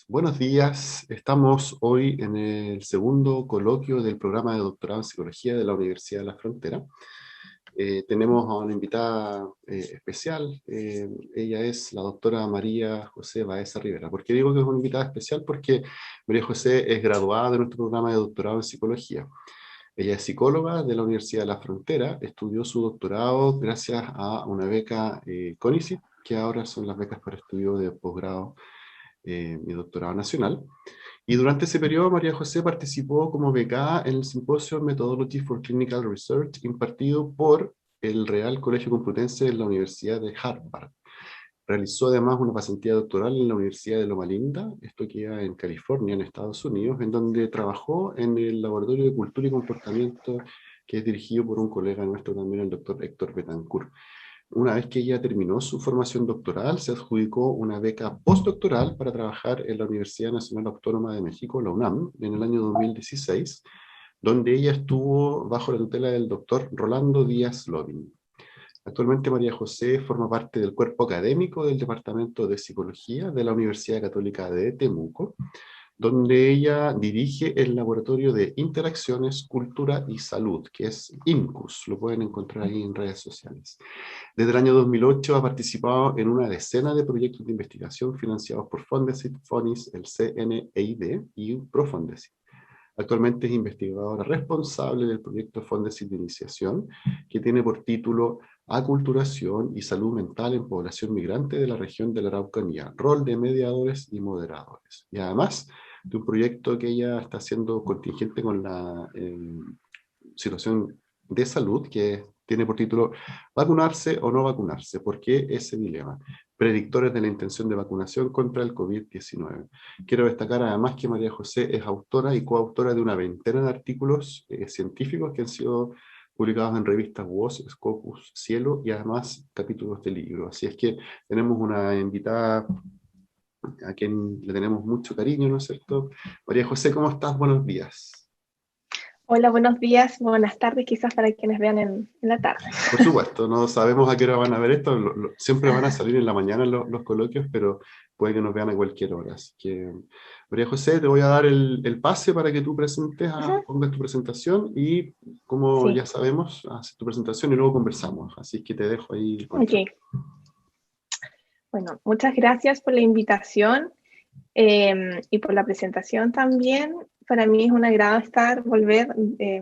Buenos días. Estamos hoy en el segundo coloquio del programa de doctorado en psicología de la Universidad de la Frontera. Tenemos a una invitada especial. Ella es la doctora María José Baeza Rivera. ¿Por qué digo que es una invitada especial? Porque María José es graduada de nuestro programa de doctorado en psicología. Ella es psicóloga de la Universidad de la Frontera. Estudió su doctorado gracias a una beca CONICYT, que ahora son las becas para estudio de posgrado y doctorado nacional. Y durante ese periodo, María José participó como becada en el simposio Methodology for Clinical Research impartido por el Real Colegio Complutense de la Universidad de Harvard. Realizó además una pasantía doctoral en la Universidad de Loma Linda, esto queda en California, en Estados Unidos, en donde trabajó en el Laboratorio de Cultura y Comportamiento, que es dirigido por un colega nuestro también, el doctor Héctor Betancourt. Una vez que ella terminó su formación doctoral, se adjudicó una beca postdoctoral para trabajar en la Universidad Nacional Autónoma de México, la UNAM, en el año 2016, donde ella estuvo bajo la tutela del doctor Rolando Díaz Lobin. Actualmente María José forma parte del cuerpo académico del Departamento de Psicología de la Universidad Católica de Temuco, donde ella dirige el Laboratorio de Interacciones, Cultura y Salud, que es INCUS, lo pueden encontrar ahí en redes sociales. Desde el año 2008 ha participado en una decena de proyectos de investigación financiados por Fondesit, FONIS, el CNEID y Profondesit. Actualmente es investigadora responsable del proyecto Fondesit de Iniciación, que tiene por título Aculturación y Salud Mental en Población Migrante de la región de la Araucanía, rol de mediadores y moderadores. Y además de un proyecto que ella está haciendo contingente con la situación de salud, que tiene por título ¿Vacunarse o no vacunarse? ¿Por qué ese dilema? Predictores de la intención de vacunación contra el COVID-19. Quiero destacar además que María José es autora y coautora de una veintena de artículos científicos que han sido publicados en revistas WOS, Scopus, Cielo y además capítulos de libros. Así es que tenemos una invitada a quien le tenemos mucho cariño, ¿no es cierto? María José, ¿cómo estás? Buenos días. Hola, buenos días, buenas tardes, quizás para quienes vean en la tarde. Por supuesto, no sabemos a qué hora van a ver esto, siempre van a salir en la mañana los coloquios, pero puede que nos vean a cualquier hora. Así que, María José, te voy a dar el pase para que tú Ujú. pongas tu presentación y, como Sí, ya sabemos, haces tu presentación y luego conversamos. Así que te dejo ahí el ok. control. Bueno, muchas gracias por la invitación y por la presentación también. Para mí es un agrado volver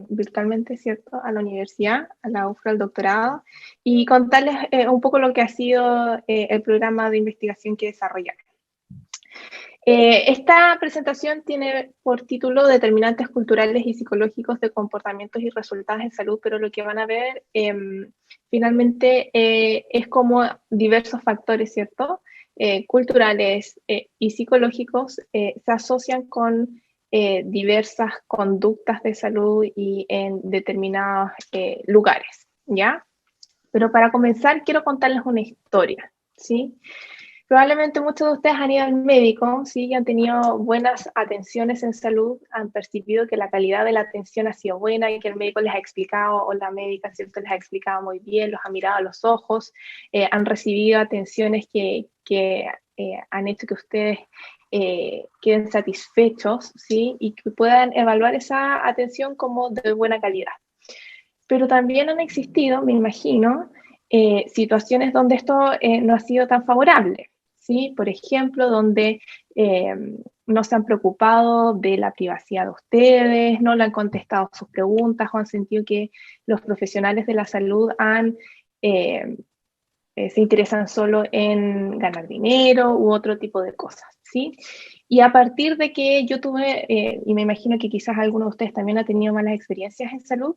virtualmente, ¿cierto?, a la universidad, a la UFRO, al doctorado, y contarles un poco lo que ha sido el programa de investigación que desarrollamos. Esta presentación tiene por título Determinantes culturales y psicológicos de comportamientos y resultados en salud, pero lo que van a ver finalmente es como diversos factores, ¿cierto? Culturales y psicológicos se asocian con diversas conductas de salud y en determinados lugares, ¿ya? Pero para comenzar quiero contarles una historia, ¿sí? Probablemente muchos de ustedes han ido al médico, sí, han tenido buenas atenciones en salud, han percibido que la calidad de la atención ha sido buena y que el médico les ha explicado, o la médica, ¿cierto?, les ha explicado muy bien, los ha mirado a los ojos, han recibido atenciones que han hecho que ustedes queden satisfechos, ¿sí?, y que puedan evaluar esa atención como de buena calidad. Pero también han existido, me imagino, situaciones donde esto no ha sido tan favorable, ¿sí? Por ejemplo, donde eh, no se han preocupado de la privacidad de ustedes, no le han contestado sus preguntas o han sentido que los profesionales de la salud eh, se interesan solo en ganar dinero u otro tipo de cosas, ¿sí? Y a partir de que yo tuve, y me imagino que quizás alguno de ustedes también ha tenido malas experiencias en salud,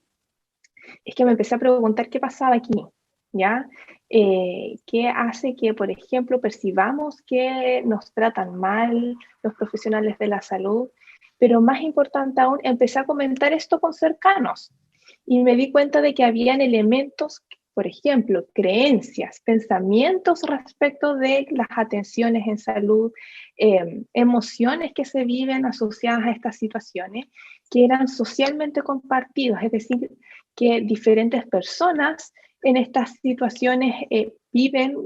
es que me empecé a preguntar qué pasaba aquí, ¿ya? ¿Qué hace que, por ejemplo, percibamos que nos tratan mal los profesionales de la salud? Pero más importante aún, empecé a comentar esto con cercanos y me di cuenta de que habían elementos, por ejemplo, creencias, pensamientos respecto de las atenciones en salud, emociones que se viven asociadas a estas situaciones que eran socialmente compartidos, es decir, que diferentes personas en estas situaciones viven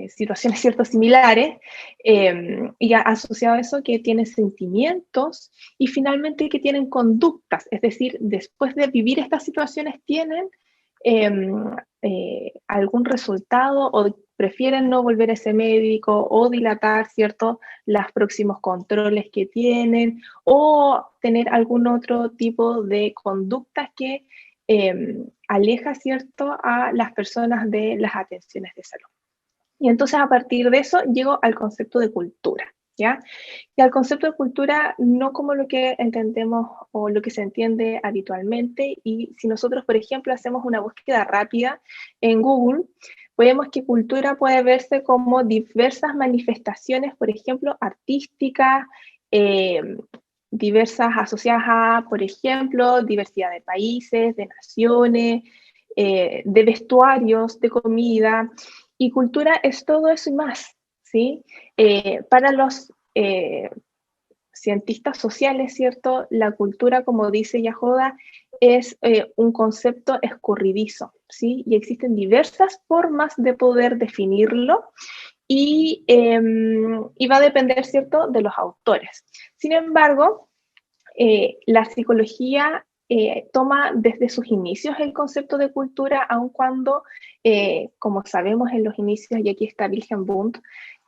situaciones cierto similares, y asociado a eso que tienen sentimientos y finalmente que tienen conductas, es decir, después de vivir estas situaciones tienen algún resultado o prefieren no volver a ese médico o dilatar, ¿cierto?, los próximos controles que tienen o tener algún otro tipo de conductas que aleja, ¿cierto?, a las personas de las atenciones de salud. Y entonces a partir de eso llego al concepto de cultura, ¿ya? Y al concepto de cultura no como lo que entendemos o lo que se entiende habitualmente, y si nosotros, por ejemplo, hacemos una búsqueda rápida en Google, vemos que cultura puede verse como diversas manifestaciones, por ejemplo, artísticas, diversas asociadas a, por ejemplo, diversidad de países, de naciones, de vestuarios, de comida, y cultura es todo eso y más, ¿sí? Para los cientistas sociales, ¿cierto? La cultura, como dice Yahoda, es un concepto escurridizo, ¿sí? Y existen diversas formas de poder definirlo y va a depender, ¿cierto?, de los autores. Sin embargo, la psicología toma desde sus inicios el concepto de cultura, aun cuando, como sabemos en los inicios, y aquí está Wilhelm Wundt,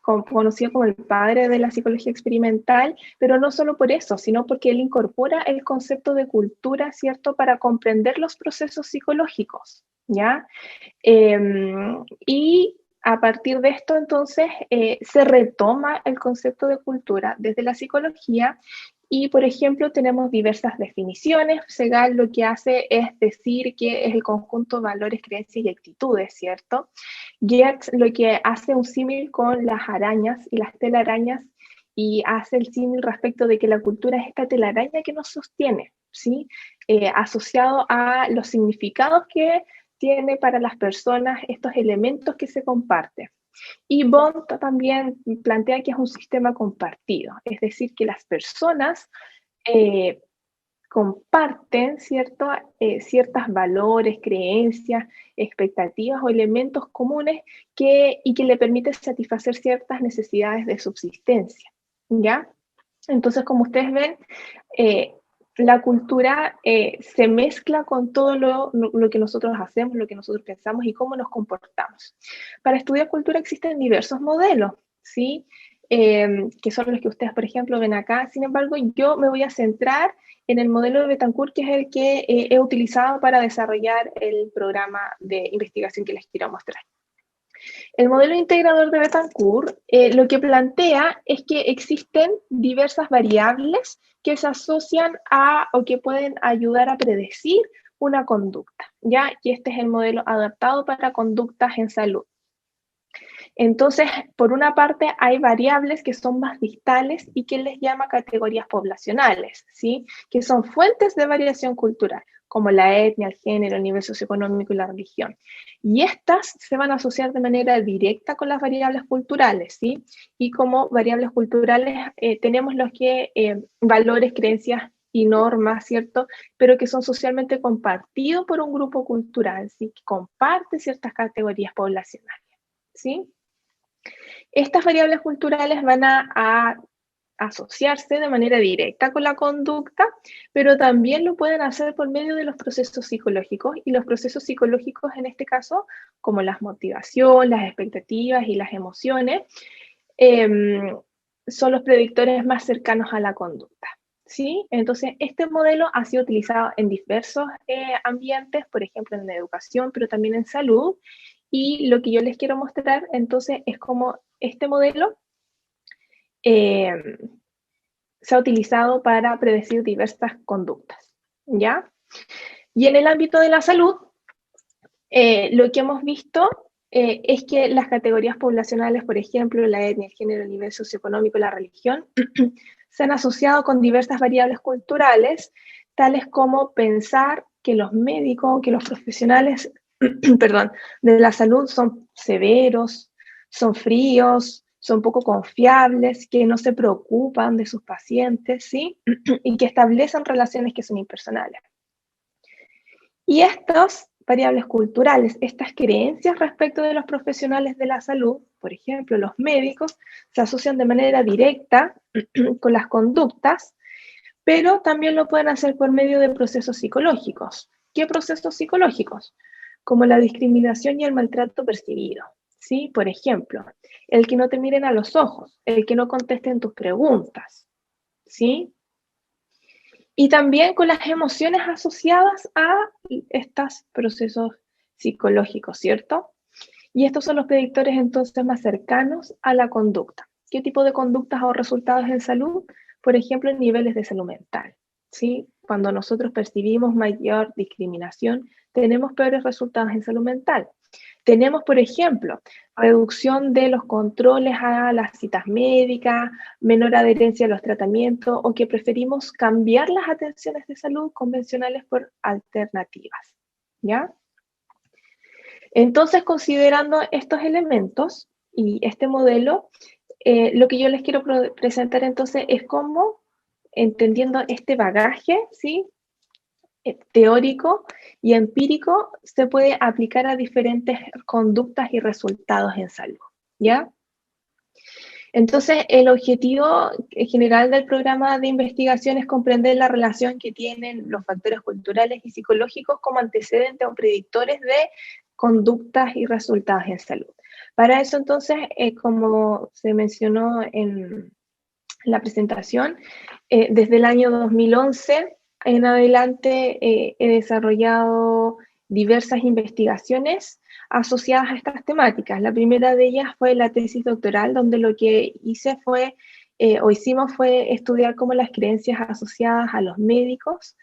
conocido como el padre de la psicología experimental, pero no solo por eso, sino porque él incorpora el concepto de cultura, ¿cierto?, para comprender los procesos psicológicos, ¿ya? Y a partir de esto, entonces, se retoma el concepto de cultura desde la psicología y, por ejemplo, tenemos diversas definiciones. Segal lo que hace es decir que es el conjunto de valores, creencias y actitudes, ¿cierto? Geertz lo que hace un símil con las arañas y las telarañas y hace el símil respecto de que la cultura es esta telaraña que nos sostiene, ¿sí? Asociado a los significados que tiene para las personas estos elementos que se comparten. Y Bond también plantea que es un sistema compartido, es decir, que las personas comparten, ¿cierto?, ciertos valores, creencias, expectativas o elementos comunes y que le permiten satisfacer ciertas necesidades de subsistencia, ¿ya? Entonces, como ustedes ven, la cultura se mezcla con todo lo que nosotros hacemos, lo que nosotros pensamos y cómo nos comportamos. Para estudiar cultura existen diversos modelos, ¿sí? Que son los que ustedes, por ejemplo, ven acá. Sin embargo, yo me voy a centrar en el modelo de Betancourt, que es el que he utilizado para desarrollar el programa de investigación que les quiero mostrar. El modelo integrador de Betancourt lo que plantea es que existen diversas variables que se asocian a o que pueden ayudar a predecir una conducta, ¿ya? Y este es el modelo adaptado para conductas en salud. Entonces, por una parte, hay variables que son más distales y que les llama categorías poblacionales, ¿sí? Que son fuentes de variación cultural, como la etnia, el género, el nivel socioeconómico y la religión. Y estas se van a asociar de manera directa con las variables culturales, ¿sí? Y como variables culturales tenemos los que valores, creencias y normas, ¿cierto? Pero que son socialmente compartidos por un grupo cultural, ¿sí? Que comparte ciertas categorías poblacionales, ¿sí? Estas variables culturales van a asociarse de manera directa con la conducta, pero también lo pueden hacer por medio de los procesos psicológicos, y los procesos psicológicos en este caso, como la motivación, las expectativas y las emociones, son los predictores más cercanos a la conducta, ¿sí? Entonces, este modelo ha sido utilizado en diversos ambientes, por ejemplo, en la educación, pero también en salud, y lo que yo les quiero mostrar entonces es cómo este modelo se ha utilizado para predecir diversas conductas, ¿ya? Y en el ámbito de la salud, lo que hemos visto es que las categorías poblacionales, por ejemplo, la etnia, el género, el nivel socioeconómico, la religión, se han asociado con diversas variables culturales, tales como pensar que los médicos, que los profesionales perdón, de la salud son severos, son fríos, son poco confiables, que no se preocupan de sus pacientes, ¿sí? Y que establecen relaciones que son impersonales. Y estas variables culturales, estas creencias respecto de los profesionales de la salud, por ejemplo, los médicos, se asocian de manera directa con las conductas, pero también lo pueden hacer por medio de procesos psicológicos. ¿Qué procesos psicológicos? Como la discriminación y el maltrato percibido, ¿sí? Por ejemplo, el que no te miren a los ojos, el que no contesten tus preguntas, ¿sí? Y también con las emociones asociadas a estos procesos psicológicos, ¿cierto? Y estos son los predictores entonces más cercanos a la conducta. ¿Qué tipo de conductas o resultados en salud? Por ejemplo, en niveles de salud mental, ¿sí? Cuando nosotros percibimos mayor discriminación, tenemos peores resultados en salud mental. Tenemos, por ejemplo, reducción de los controles a las citas médicas, menor adherencia a los tratamientos o que preferimos cambiar las atenciones de salud convencionales por alternativas, ¿ya? Entonces, considerando estos elementos y este modelo, lo que yo les quiero presentar entonces es cómo, entendiendo este bagaje, ¿sí? Teórico y empírico, se puede aplicar a diferentes conductas y resultados en salud, ¿ya? Entonces, el objetivo general del programa de investigación es comprender la relación que tienen los factores culturales y psicológicos como antecedentes o predictores de conductas y resultados en salud. Para eso, entonces, como se mencionó en la presentación, desde el año 2011 en adelante he desarrollado diversas investigaciones asociadas a estas temáticas. La primera de ellas fue la tesis doctoral, donde lo que hice fue, hicimos fue estudiar cómo las creencias asociadas a los médicos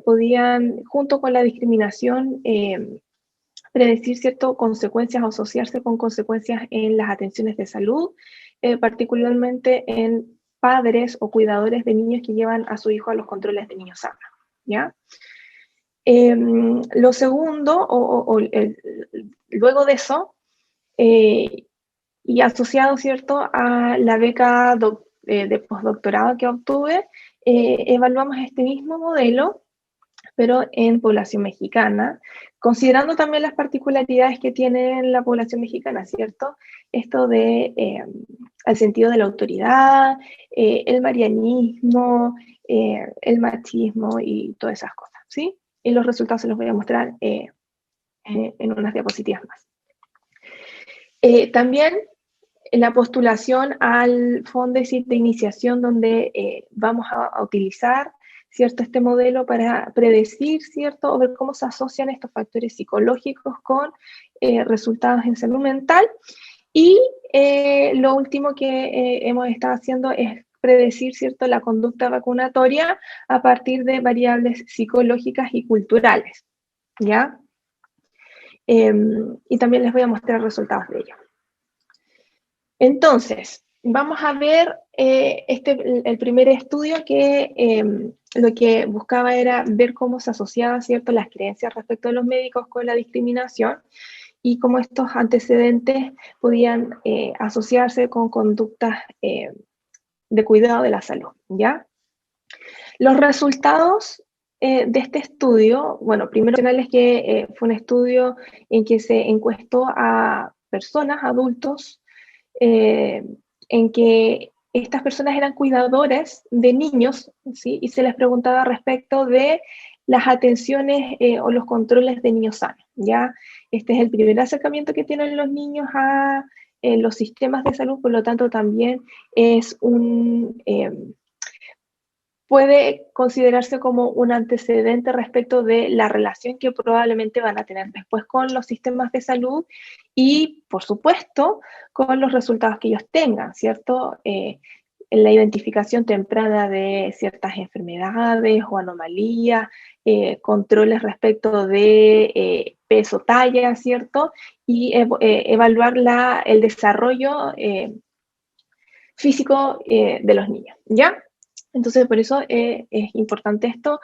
podían, junto con la discriminación, predecir ciertas consecuencias o asociarse con consecuencias en las atenciones de salud, particularmente en padres o cuidadores de niños que llevan a su hijo a los controles de niños sanos, ¿ya? Lo segundo, luego de eso, y asociado, ¿cierto?, a la beca de postdoctorado que obtuve, evaluamos este mismo modelo pero en población mexicana, considerando también las particularidades que tiene la población mexicana, ¿cierto? Esto de el sentido de la autoridad, el marianismo, el machismo y todas esas cosas, ¿sí? Y los resultados se los voy a mostrar en unas diapositivas más. También la postulación al Fondesit de iniciación, donde vamos a utilizar, ¿cierto?, este modelo para predecir, ¿cierto?, o ver cómo se asocian estos factores psicológicos con resultados en salud mental. Y lo último que hemos estado haciendo es predecir, ¿cierto?, la conducta vacunatoria a partir de variables psicológicas y culturales, ¿ya? Y también les voy a mostrar resultados de ello. Entonces, vamos a ver el primer estudio que lo que buscaba era ver cómo se asociaban, ¿cierto?, las creencias respecto a los médicos con la discriminación y cómo estos antecedentes podían asociarse con conductas de cuidado de la salud, ¿ya? Los resultados de este estudio, bueno, primero es que fue un estudio en que se encuestó a personas, adultos, en que estas personas eran cuidadores de niños, ¿sí? Y se les preguntaba respecto de las atenciones o los controles de niños sanos, ¿ya? Este es el primer acercamiento que tienen los niños a los sistemas de salud, por lo tanto también es puede considerarse como un antecedente respecto de la relación que probablemente van a tener después con los sistemas de salud y, por supuesto, con los resultados que ellos tengan, ¿cierto? En la identificación temprana de ciertas enfermedades o anomalías, controles respecto de peso, talla, ¿cierto? Y evaluar el desarrollo físico de los niños, ¿ya? Entonces, por eso es importante esto,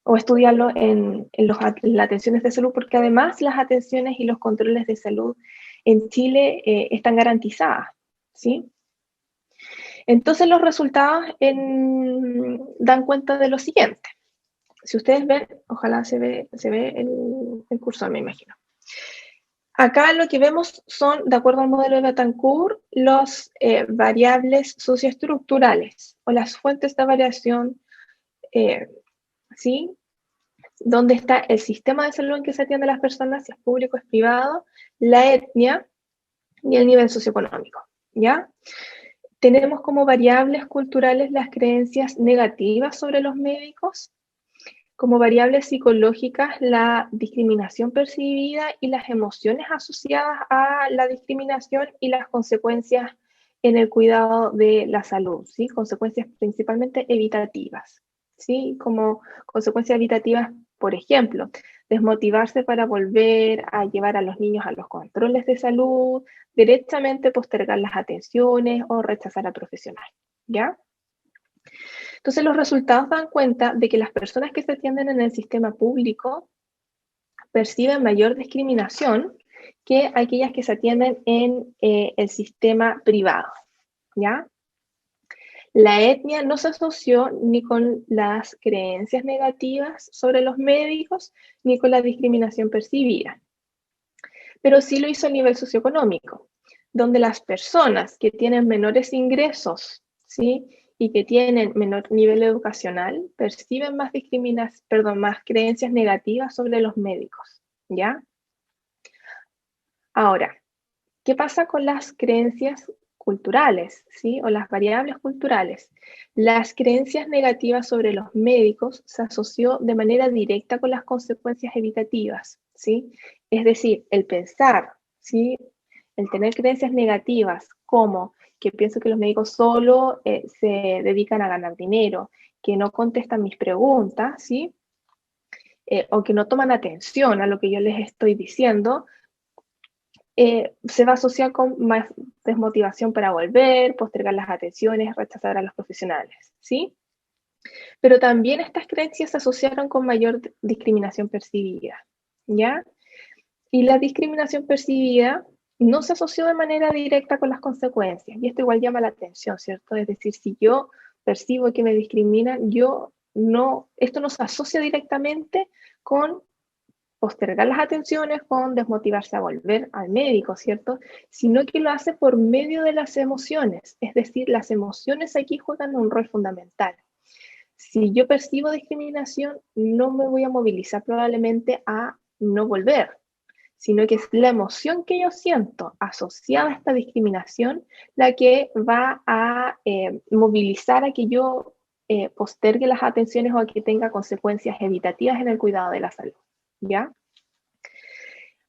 o estudiarlo en las atenciones de salud, porque además las atenciones y los controles de salud en Chile están garantizadas, ¿sí? Entonces, los resultados dan cuenta de lo siguiente. Si ustedes ven, ojalá se ve el cursor, me imagino. Acá lo que vemos son, de acuerdo al modelo de Betancourt, los variables socioestructurales o las fuentes de variación, ¿sí? Donde está el sistema de salud en que se atiende a las personas, si es público, es privado, la etnia y el nivel socioeconómico, ¿ya? Tenemos como variables culturales las creencias negativas sobre los médicos, como variables psicológicas la discriminación percibida y las emociones asociadas a la discriminación y las consecuencias en el cuidado de la salud, ¿sí? Consecuencias principalmente evitativas, ¿sí? Como consecuencias evitativas, por ejemplo, desmotivarse para volver a llevar a los niños a los controles de salud, directamente postergar las atenciones o rechazar al profesional, ¿ya? Entonces los resultados dan cuenta de que las personas que se atienden en el sistema público perciben mayor discriminación que aquellas que se atienden en el sistema privado, ¿ya? La etnia no se asoció ni con las creencias negativas sobre los médicos ni con la discriminación percibida, pero sí lo hizo a nivel socioeconómico, donde las personas que tienen menores ingresos, ¿sí? Y que tienen menor nivel educacional, perciben más más creencias negativas sobre los médicos, ¿ya? Ahora, ¿qué pasa con las creencias culturales, ¿sí? O las variables culturales? Las creencias negativas sobre los médicos se asoció de manera directa con las consecuencias evitativas, ¿sí? Es decir, el pensar, ¿sí? El tener creencias negativas como que pienso que los médicos solo se dedican a ganar dinero, que no contestan mis preguntas, ¿sí? O que no toman atención a lo que yo les estoy diciendo, se va a asociar con más desmotivación para volver, postergar las atenciones, rechazar a los profesionales, ¿sí? Pero también estas creencias se asociaron con mayor discriminación percibida, ¿ya? Y la discriminación percibida no se asoció de manera directa con las consecuencias, y esto igual llama la atención, ¿cierto? Es decir, si yo percibo que me discriminan, esto no se asocia directamente con postergar las atenciones, con desmotivarse a volver al médico, ¿cierto? Sino que lo hace por medio de las emociones, es decir, las emociones aquí juegan un rol fundamental. Si yo percibo discriminación, no me voy a movilizar probablemente a no volver, sino que es la emoción que yo siento asociada a esta discriminación la que va a movilizar a que yo postergue las atenciones o a que tenga consecuencias evitativas en el cuidado de la salud, ¿ya?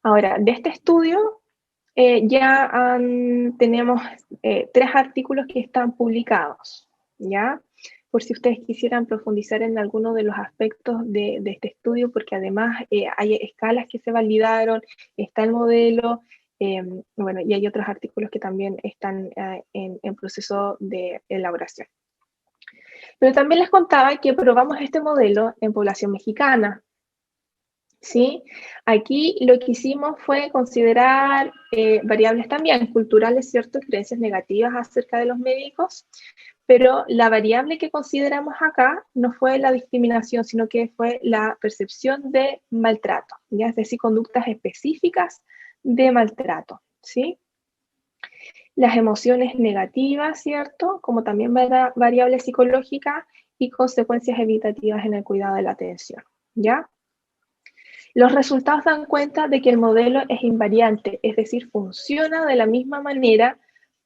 Ahora, de este estudio tenemos 3 artículos que están publicados, ¿ya? Por si ustedes quisieran profundizar en alguno de los aspectos de este estudio, porque además hay escalas que se validaron, está el modelo, bueno, y hay otros artículos que también están en proceso de elaboración. Pero también les contaba que probamos este modelo en población mexicana, ¿sí? Aquí lo que hicimos fue considerar variables también culturales, ¿cierto? Creencias negativas acerca de los médicos, pero la variable que consideramos acá no fue la discriminación, sino que fue la percepción de maltrato, ¿ya? Es decir, conductas específicas de maltrato, ¿sí? Las emociones negativas, ¿cierto? Como también variable psicológica y consecuencias evitativas en el cuidado de la atención, ¿ya? Los resultados dan cuenta de que el modelo es invariante, es decir, funciona de la misma manera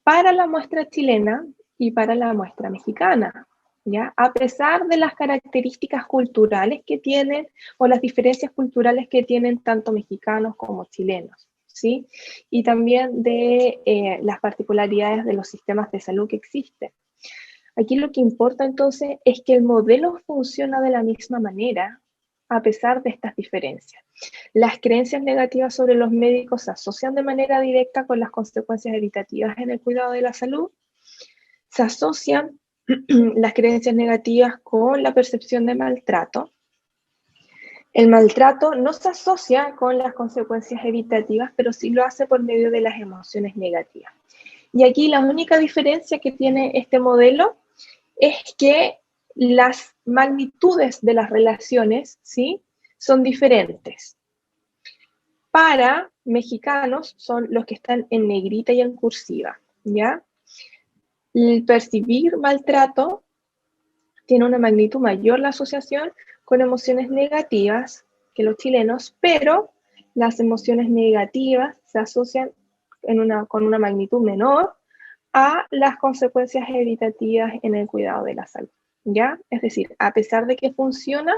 para la muestra chilena y para la muestra mexicana, ¿ya? A pesar de las características culturales que tienen o las diferencias culturales que tienen tanto mexicanos como chilenos, ¿sí? Y también de las particularidades de los sistemas de salud que existen. Aquí lo que importa entonces es que el modelo funciona de la misma manera a pesar de estas diferencias. Las creencias negativas sobre los médicos se asocian de manera directa con las consecuencias evitativas en el cuidado de la salud. Se asocian las creencias negativas con la percepción de maltrato. El maltrato no se asocia con las consecuencias evitativas, pero sí lo hace por medio de las emociones negativas. Y aquí la única diferencia que tiene este modelo es que las magnitudes de las relaciones, ¿sí?, son diferentes. Para mexicanos son los que están en negrita y en cursiva, ¿ya? El percibir maltrato tiene una magnitud mayor la asociación con emociones negativas que los chilenos, pero las emociones negativas se asocian con una magnitud menor a las consecuencias evitativas en el cuidado de la salud, ¿ya? Es decir, a pesar de que funciona,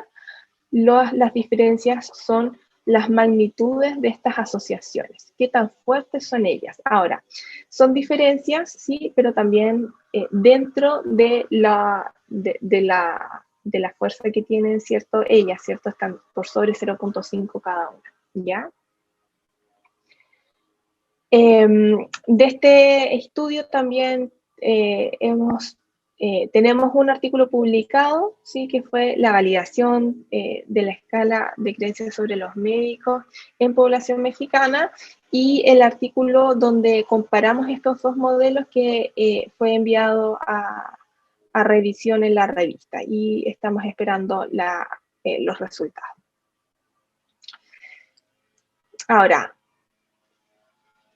las diferencias son las magnitudes de estas asociaciones, qué tan fuertes son ellas. Ahora, son diferencias, sí, pero también dentro de la fuerza que tienen, ¿cierto? Ellas, ¿cierto? Están por sobre 0,5 cada una, ¿ya? De este estudio también tenemos un artículo publicado, ¿sí? Que fue la validación de la escala de creencias sobre los médicos en población mexicana, y el artículo donde comparamos estos dos modelos que fue enviado a revisión en la revista, y estamos esperando los resultados. Ahora,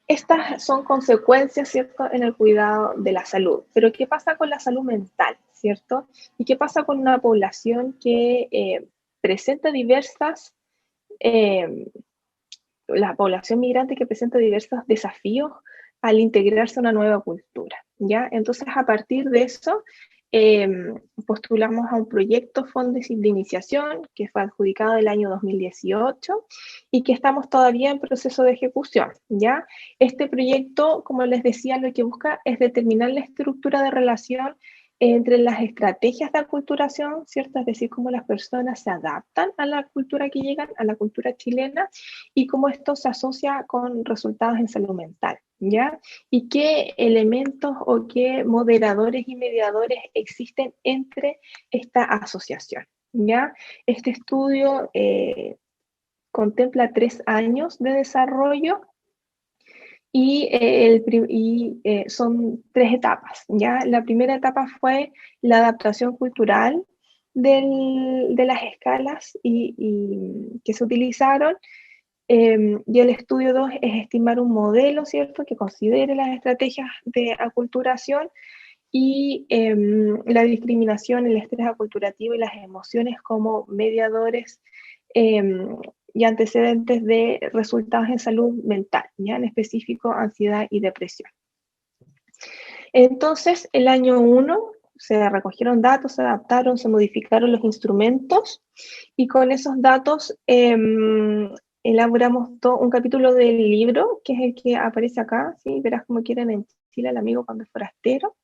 estas son consecuencias, ¿cierto?, en el cuidado de la salud. Pero ¿qué pasa con la salud mental, ¿cierto? ¿Y qué pasa con una población que presenta la población migrante que presenta diversos desafíos al integrarse a una nueva cultura, ¿ya? Entonces, a partir de eso, postulamos a un proyecto Fondo de Iniciación que fue adjudicado el año 2018 y que estamos todavía en proceso de ejecución, ¿ya? Este proyecto, como les decía, lo que busca es determinar la estructura de relación entre las estrategias de aculturación, ¿cierto? Es decir, cómo las personas se adaptan a la cultura que llegan, a la cultura chilena, y cómo esto se asocia con resultados en salud mental, ¿ya? Y qué elementos o qué moderadores y mediadores existen entre esta asociación, ¿ya? Este estudio contempla 3 años de desarrollo y son 3 etapas, ¿ya? La primera etapa fue la adaptación cultural de las escalas que se utilizaron, y el estudio 2 es estimar un modelo, ¿cierto?, que considere las estrategias de aculturación y la discriminación, el estrés aculturativo y las emociones como mediadores y antecedentes de resultados en salud mental, ¿ya? En específico ansiedad y depresión. Entonces, el año 1 se recogieron datos, se adaptaron, se modificaron los instrumentos, y con esos datos elaboramos un capítulo del libro, que es el que aparece acá, ¿sí? Verás cómo quieren en Chile al amigo cuando es forastero,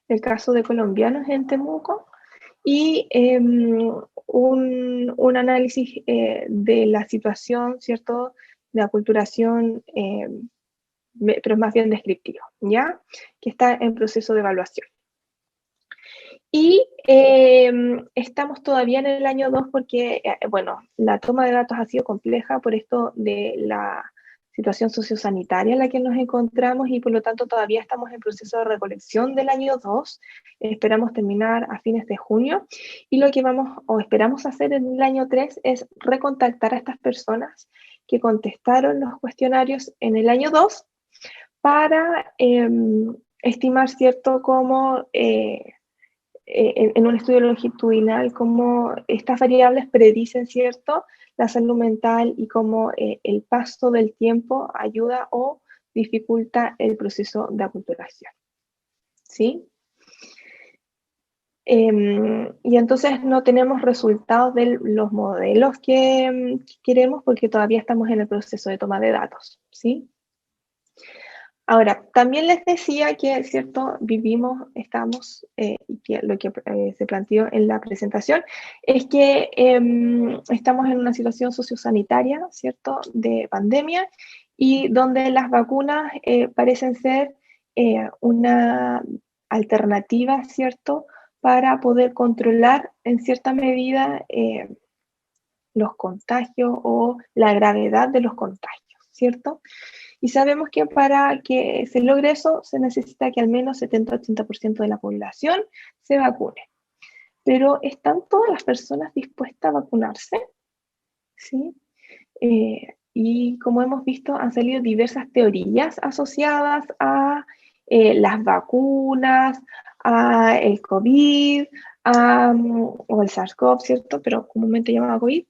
el caso de colombianos en Temuco, y un análisis de la situación, ¿cierto?, de aculturación, pero es más bien descriptivo, ¿ya?, que está en proceso de evaluación. Y estamos todavía en el año 2 porque, bueno, la toma de datos ha sido compleja por esto de la situación sociosanitaria en la que nos encontramos, y por lo tanto todavía estamos en proceso de recolección del año 2. Esperamos terminar a fines de junio, y lo que esperamos hacer en el año 3 es recontactar a estas personas que contestaron los cuestionarios en el año 2 para estimar, ¿cierto?, cómo en un estudio longitudinal, cómo estas variables predicen, ¿cierto?, la salud mental, y cómo el paso del tiempo ayuda o dificulta el proceso de aculturación, ¿sí? Y entonces no tenemos resultados de los modelos que queremos, porque todavía estamos en el proceso de toma de datos, ¿sí? Ahora, también les decía que, ¿cierto?, estamos, y que lo que se planteó en la presentación, es que estamos en una situación sociosanitaria, ¿cierto?, de pandemia, y donde las vacunas parecen ser una alternativa, ¿cierto?, para poder controlar en cierta medida los contagios o la gravedad de los contagios, ¿cierto? Y sabemos que para que se logre eso se necesita que al menos 70-80% de la población se vacune. Pero ¿están todas las personas dispuestas a vacunarse? ¿Sí? y como hemos visto, han salido diversas teorías asociadas a las vacunas, a el COVID, o el SARS-CoV, ¿cierto? Pero comúnmente llamado COVID.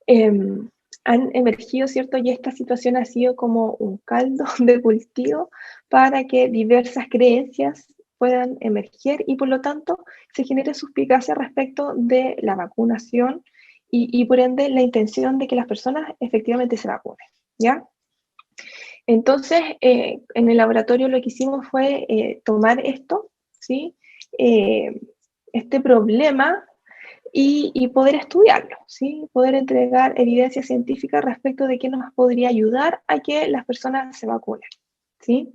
Han emergido, ¿cierto? Y esta situación ha sido como un caldo de cultivo para que diversas creencias puedan emerger y por lo tanto se genere suspicacia respecto de la vacunación y por ende la intención de que las personas efectivamente se vacunen, ¿ya? Entonces, en el laboratorio lo que hicimos fue tomar esto, ¿sí? Este problema y poder estudiarlo, ¿sí? Poder entregar evidencia científica respecto de qué nos podría ayudar a que las personas se vacunen, ¿sí?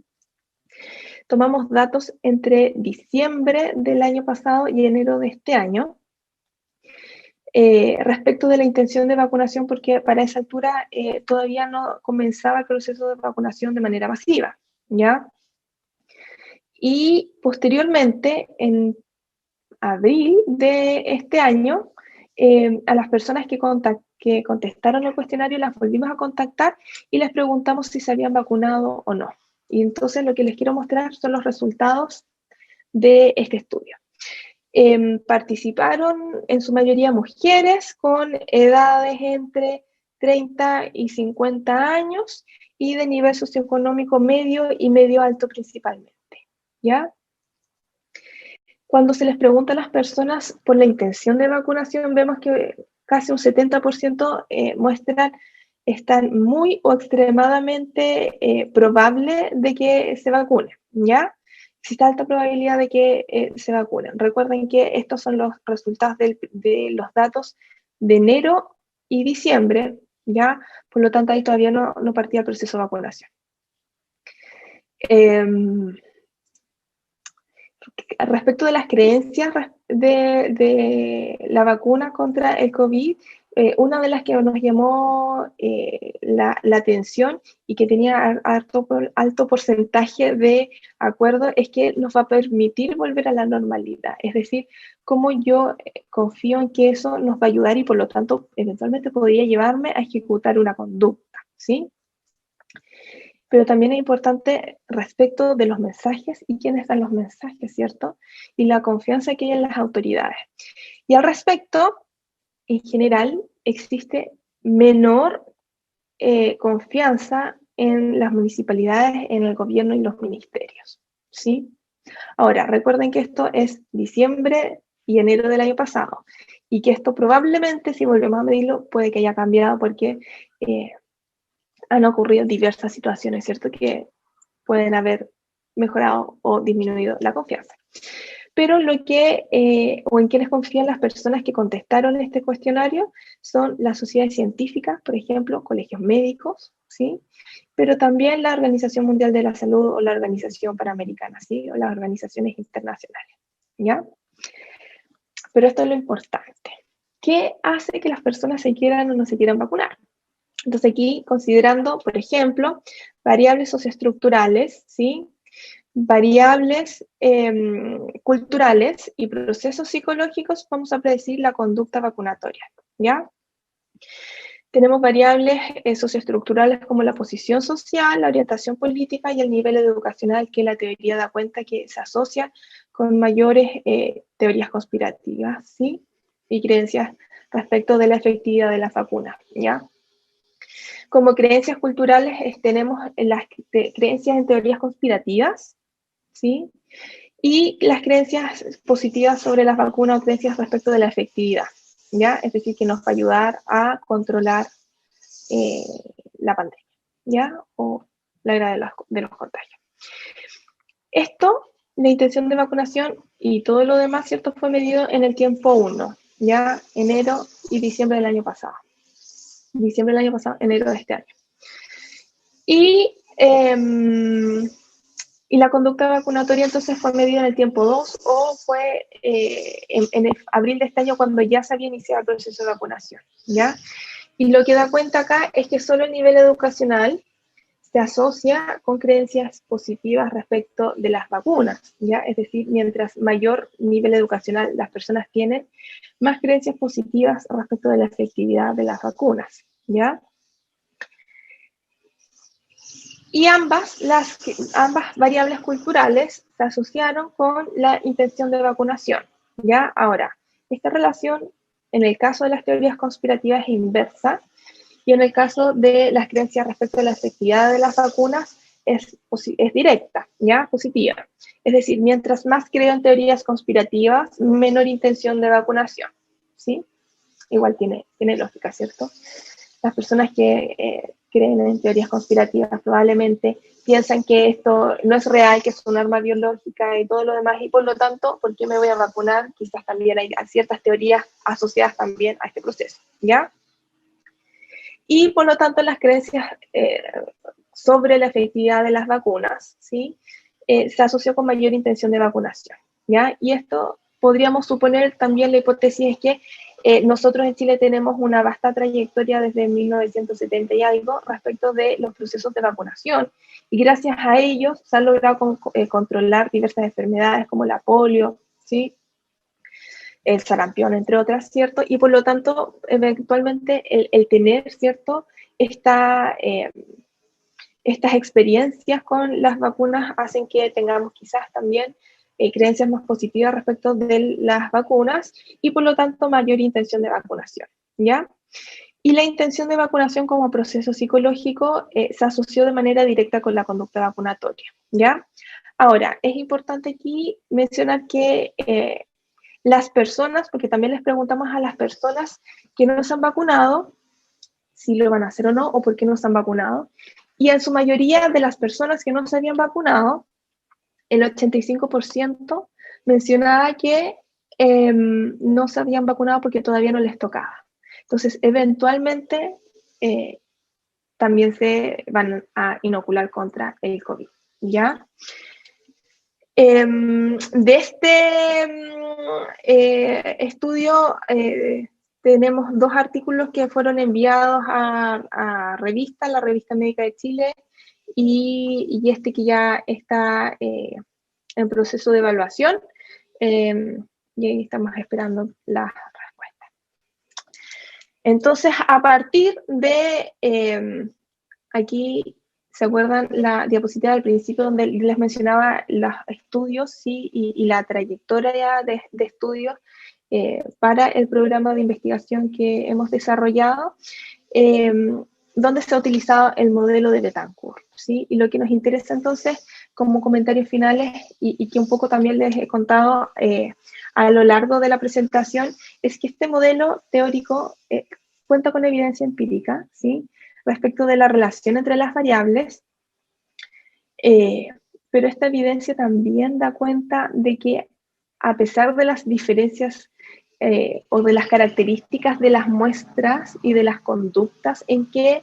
Tomamos datos entre diciembre del año pasado y enero de este año respecto de la intención de vacunación, porque para esa altura todavía no comenzaba el proceso de vacunación de manera masiva, ¿ya? Y posteriormente, en abril de este año, a las personas que contestaron el cuestionario las volvimos a contactar y les preguntamos si se habían vacunado o no. Y entonces lo que les quiero mostrar son los resultados de este estudio. Participaron en su mayoría mujeres con edades entre 30 y 50 años y de nivel socioeconómico medio y medio alto principalmente, ¿ya? Cuando se les pregunta a las personas por la intención de vacunación, vemos que casi un 70% muestran están muy o extremadamente probable de que se vacunen, ¿ya? Existe alta probabilidad de que se vacunen. Recuerden que estos son los resultados de los datos de enero y diciembre, ¿ya? Por lo tanto, ahí todavía no partía el proceso de vacunación. Respecto de las creencias de la vacuna contra el COVID, una de las que nos llamó la atención y que tenía alto porcentaje de acuerdo es que nos va a permitir volver a la normalidad. Es decir, cómo yo confío en que eso nos va a ayudar y por lo tanto eventualmente podría llevarme a ejecutar una conducta, ¿sí? Pero también es importante respecto de los mensajes y quiénes dan los mensajes, ¿cierto? Y la confianza que hay en las autoridades. Y al respecto, en general, existe menor confianza en las municipalidades, en el gobierno y los ministerios, ¿sí? Ahora, recuerden que esto es diciembre y enero del año pasado, y que esto probablemente, si volvemos a medirlo, puede que haya cambiado porque han ocurrido diversas situaciones, ¿cierto? Que pueden haber mejorado o disminuido la confianza. Pero o en quienes confían las personas que contestaron este cuestionario son las sociedades científicas, por ejemplo, colegios médicos, ¿sí? Pero también la Organización Mundial de la Salud o la Organización Panamericana, ¿sí? O las organizaciones internacionales, ¿ya? Pero esto es lo importante. ¿Qué hace que las personas se quieran o no se quieran vacunar? Entonces aquí, considerando, por ejemplo, variables socioestructurales, ¿sí? Variables culturales y procesos psicológicos, vamos a predecir la conducta vacunatoria, ¿ya? Tenemos variables socioestructurales como la posición social, la orientación política y el nivel educacional, que la teoría da cuenta que se asocia con mayores teorías conspirativas, ¿sí? Y creencias respecto de la efectividad de las vacunas, ¿ya? Como creencias culturales tenemos las creencias en teorías conspirativas, ¿sí? Y las creencias positivas sobre las vacunas o creencias respecto de la efectividad, ¿ya? Es decir, que nos va a ayudar a controlar la pandemia, ¿ya? O la gravedad de los contagios. Esto, la intención de vacunación y todo lo demás, ¿cierto? Fue medido en el tiempo 1, ya enero y diciembre del año pasado. Diciembre del año pasado, enero de este año. Y la conducta vacunatoria entonces fue medida en el tiempo 2 o fue en abril de este año cuando ya se había iniciado el proceso de vacunación, ¿ya? Y lo que da cuenta acá es que solo el nivel educacional se asocia con creencias positivas respecto de las vacunas, ¿ya? Es decir, mientras mayor nivel educacional las personas tienen, más creencias positivas respecto de la efectividad de las vacunas, ¿ya? Y ambas variables culturales se asociaron con la intención de vacunación. ¿Ya? Ahora, esta relación, en el caso de las teorías conspirativas, es inversa, y en el caso de las creencias respecto a la efectividad de las vacunas, es directa, ¿ya? Positiva. Es decir, mientras más creo en teorías conspirativas, menor intención de vacunación, ¿sí? Igual tiene lógica, ¿cierto? Las personas que creen en teorías conspirativas probablemente piensan que esto no es real, que es un arma biológica y todo lo demás, y por lo tanto, ¿por qué me voy a vacunar? Quizás también hay ciertas teorías asociadas también a este proceso, ¿ya? Y por lo tanto, las creencias sobre la efectividad de las vacunas, ¿sí? Se asoció con mayor intención de vacunación, ¿ya? Y esto podríamos suponer también la hipótesis es que nosotros en Chile tenemos una vasta trayectoria desde 1970 y algo respecto de los procesos de vacunación, y gracias a ellos se han logrado controlar diversas enfermedades como la polio, ¿sí? El sarampión, entre otras, ¿cierto? Y por lo tanto, eventualmente el tener, ¿cierto? Estas experiencias con las vacunas hacen que tengamos quizás también creencias más positivas respecto de las vacunas y por lo tanto mayor intención de vacunación, ¿ya? Y la intención de vacunación como proceso psicológico se asoció de manera directa con la conducta vacunatoria, ¿ya? Ahora, es importante aquí mencionar que las personas, porque también les preguntamos a las personas que no se han vacunado, si lo van a hacer o no, o por qué no se han vacunado. Y en su mayoría de las personas que no se habían vacunado, el 85% mencionaba que no se habían vacunado porque todavía no les tocaba. Entonces, eventualmente, también se van a inocular contra el COVID, ¿ya? De este estudio tenemos dos artículos que fueron enviados a revista, la Revista Médica de Chile, y este que ya está en proceso de evaluación, y ahí estamos esperando las respuestas. Entonces, a partir de aquí, ¿se acuerdan la diapositiva del principio donde les mencionaba los estudios, sí, y la trayectoria de estudios para el programa de investigación que hemos desarrollado? Donde se ha utilizado el modelo de Betancourt, ¿sí? Y lo que nos interesa entonces, como comentarios finales, y que un poco también les he contado a lo largo de la presentación, es que este modelo teórico cuenta con evidencia empírica, ¿sí? Respecto de la relación entre las variables, pero esta evidencia también da cuenta de que a pesar de las diferencias o de las características de las muestras y de las conductas en que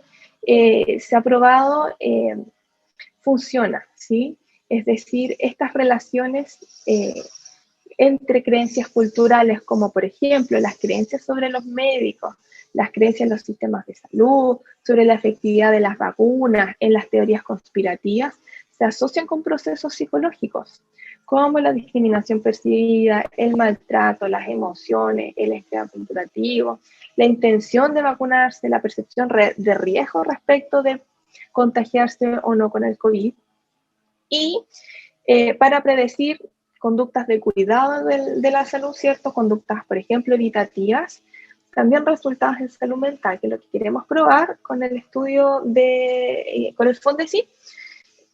se ha probado, funciona, ¿sí? Es decir, estas relaciones entre creencias culturales, como por ejemplo las creencias sobre los médicos, las creencias en los sistemas de salud, sobre la efectividad de las vacunas, en las teorías conspirativas, se asocian con procesos psicológicos, como la discriminación percibida, el maltrato, las emociones, el estrés acumulativo, la intención de vacunarse, la percepción de riesgo respecto de contagiarse o no con el COVID, y para predecir conductas de cuidado de la salud, ¿cierto? Conductas, por ejemplo, evitativas, también resultados en salud mental, que es lo que queremos probar con el estudio con el FONDESI,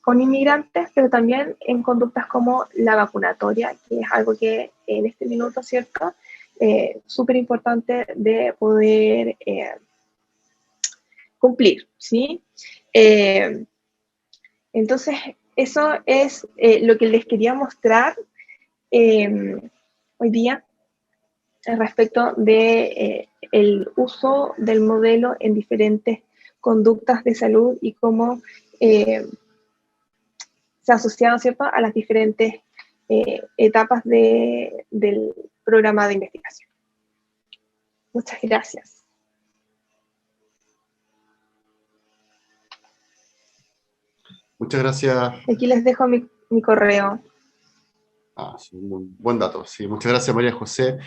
con inmigrantes, pero también en conductas como la vacunatoria, que es algo que en este minuto, ¿cierto? Súper importante de poder cumplir, ¿sí? Entonces, eso es lo que les quería mostrar hoy día respecto de el uso del modelo en diferentes conductas de salud y cómo se ha asociado, ¿cierto?, a las diferentes etapas del programa de investigación. Muchas gracias. Muchas gracias. Aquí les dejo mi correo. Sí, muy buen dato. Sí, muchas gracias, María José,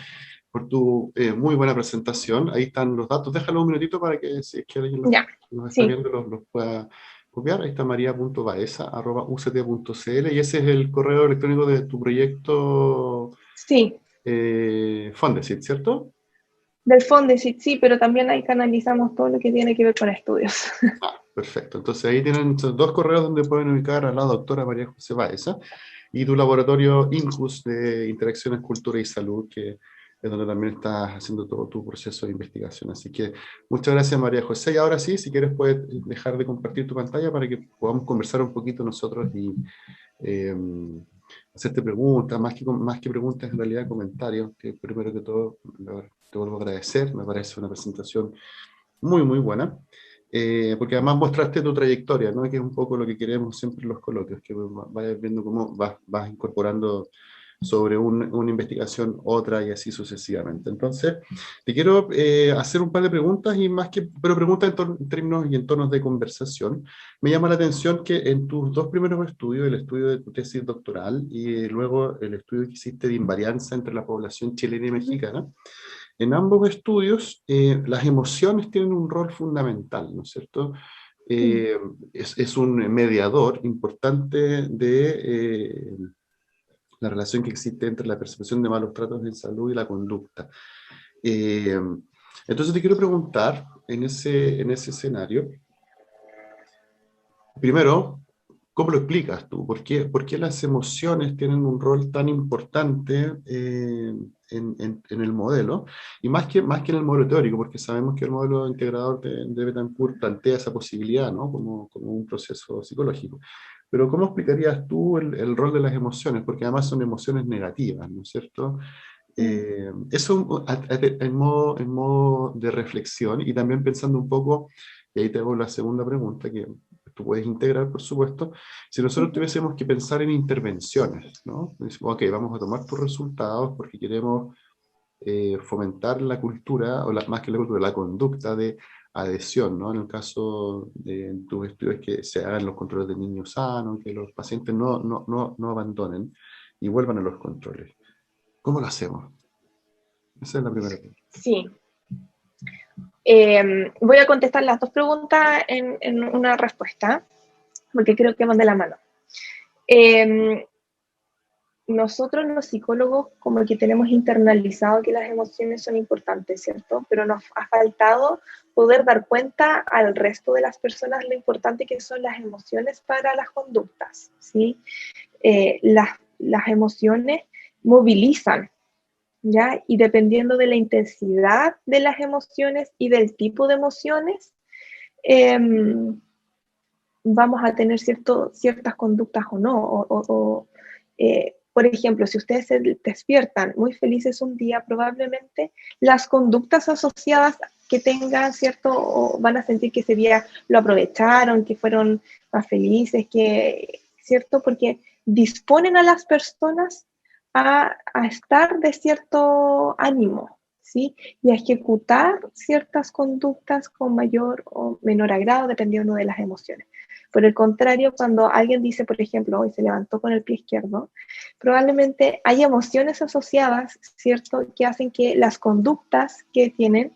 por tu muy buena presentación. Ahí están los datos. Déjalo un minutito para que si es que alguien Ya, nos está sí. viendo los pueda copiar, ahí está maria.baeza@uct.cl, y ese es el correo electrónico de tu proyecto Sí, Fondesit, ¿cierto? del Fondesit, sí, pero también ahí canalizamos todo lo que tiene que ver con estudios. Ah, perfecto. Entonces ahí tienen dos correos donde pueden ubicar a la doctora María José Baeza y tu laboratorio INCUS de Interacciones, Cultura y Salud, que es donde también estás haciendo todo tu proceso de investigación. Así que muchas gracias, María José. Y ahora sí, si quieres puedes dejar de compartir tu pantalla para que podamos conversar un poquito nosotros y eh, hacerte preguntas, más que preguntas, en realidad comentarios, que primero que todo te vuelvo a agradecer. Me parece una presentación muy, muy buena. Porque además mostraste tu trayectoria, ¿no? Que es un poco lo que queremos siempre en los coloquios, que vayas viendo cómo vas incorporando sobre una investigación otra y así sucesivamente. Entonces, te quiero hacer un par de preguntas, pero preguntas en términos y en tonos de conversación. Me llama la atención que en tus dos primeros estudios, el estudio de tu tesis doctoral y luego el estudio que hiciste de invarianza entre la población chilena y mexicana, en ambos estudios, las emociones tienen un rol fundamental, ¿no es cierto? Eh, es un mediador importante de la relación que existe entre la percepción de malos tratos en salud y la conducta. Eh, entonces te quiero preguntar, en ese escenario, primero, ¿cómo lo explicas tú? Por qué las emociones tienen un rol tan importante en el modelo? Y más que en el modelo teórico, porque sabemos que el modelo integrador de Betancourt plantea esa posibilidad, ¿no? Como un proceso psicológico. Pero ¿cómo explicarías tú el rol de las emociones? Porque además son emociones negativas, ¿no es cierto? Eso en modo de reflexión y también pensando un poco, y ahí te hago la segunda pregunta que tú puedes integrar, por supuesto, si nosotros tuviésemos que pensar en intervenciones, ¿no? Decimos, ok, vamos a tomar tus resultados porque queremos fomentar la cultura, más que la cultura, la conducta de adhesión, ¿no? En el caso de tus estudios, que se hagan los controles de niños sanos, que los pacientes no abandonen y vuelvan a los controles. ¿Cómo lo hacemos? Esa es la primera pregunta. Sí. Voy a contestar las dos preguntas en una respuesta, porque creo que van de la mano. Nosotros los psicólogos como que tenemos internalizado que las emociones son importantes, ¿cierto? Pero nos ha faltado poder dar cuenta al resto de las personas lo importante que son las emociones para las conductas, ¿sí? Las emociones movilizan, ¿ya? Y dependiendo de la intensidad de las emociones y del tipo de emociones, eh, vamos a tener ciertas conductas o no. Por ejemplo, si ustedes se despiertan muy felices un día, probablemente las conductas asociadas que tengan, ¿cierto? O van a sentir que ese día lo aprovecharon, que fueron más felices, ¿cierto? Porque disponen a las personas a estar de cierto ánimo, ¿sí? Y a ejecutar ciertas conductas con mayor o menor agrado, dependiendo de las emociones. Por el contrario, cuando alguien dice, por ejemplo, hoy se levantó con el pie izquierdo, probablemente hay emociones asociadas, ¿cierto?, que hacen que las conductas que tienen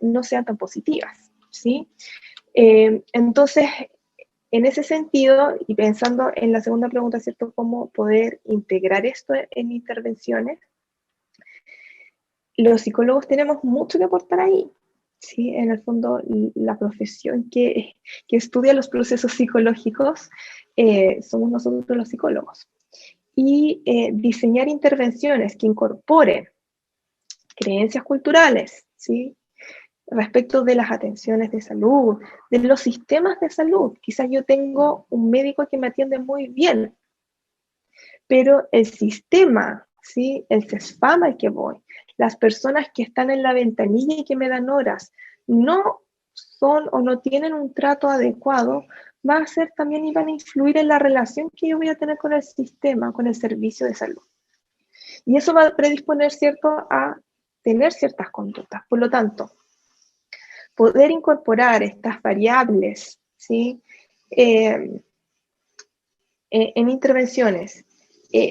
no sean tan positivas, ¿sí? Entonces, en ese sentido, y pensando en la segunda pregunta, ¿cierto?, cómo poder integrar esto en intervenciones, los psicólogos tenemos mucho que aportar ahí. Sí, en el fondo, la profesión que estudia los procesos psicológicos somos nosotros los psicólogos. Y diseñar intervenciones que incorporen creencias culturales, ¿sí? Respecto de las atenciones de salud, de los sistemas de salud. Quizás yo tengo un médico que me atiende muy bien, pero el sistema, ¿sí? El CESFAM al que voy, las personas que están en la ventanilla y que me dan horas, no son o no tienen un trato adecuado, va a ser también y van a influir en la relación que yo voy a tener con el sistema, con el servicio de salud. Y eso va a predisponer, ¿cierto?, a tener ciertas conductas. Por lo tanto, poder incorporar estas variables, ¿sí? En intervenciones,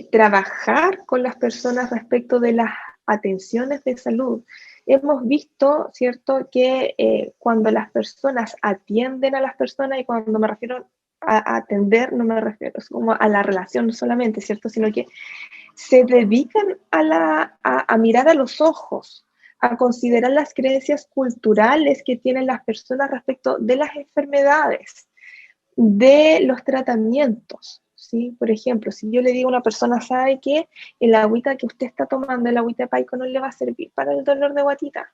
trabajar con las personas respecto de las atenciones de salud, hemos visto, ¿cierto?, que cuando las personas atienden a las personas, y cuando me refiero a atender, no me refiero como a la relación solamente, ¿cierto?, sino que se dedican a mirar a los ojos, a considerar las creencias culturales que tienen las personas respecto de las enfermedades, de los tratamientos, ¿sí? Por ejemplo, si yo le digo a una persona, ¿sabe que el agüita que usted está tomando, el agüita de paico, no le va a servir para el dolor de guatita?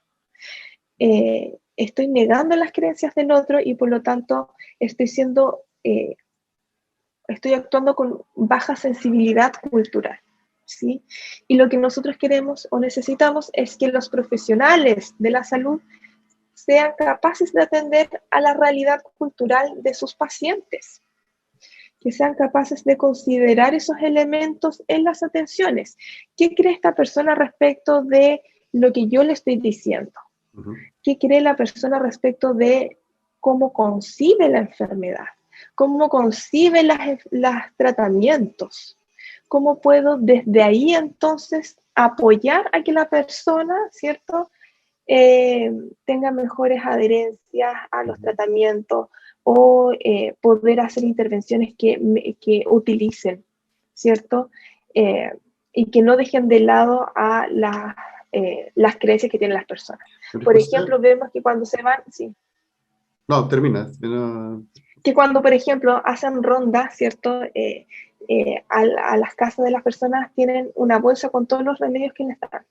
Estoy negando las creencias del otro y por lo tanto estoy actuando con baja sensibilidad cultural, ¿sí? Y lo que nosotros queremos o necesitamos es que los profesionales de la salud sean capaces de atender a la realidad cultural de sus pacientes, que sean capaces de considerar esos elementos en las atenciones. ¿Qué cree esta persona respecto de lo que yo le estoy diciendo? ¿Qué cree la persona respecto de cómo concibe la enfermedad? ¿Cómo concibe los tratamientos? ¿Cómo puedo desde ahí entonces apoyar a que la persona, ¿cierto?, tenga mejores adherencias a los tratamientos o poder hacer intervenciones que utilicen, ¿cierto? Y que no dejen de lado a las creencias que tienen las personas. María Por José, ejemplo, vemos que cuando se van, sí, no, termina. No. que cuando, por ejemplo, hacen rondas, ¿cierto? A las casas de las personas tienen una bolsa con todos los remedios que les dan.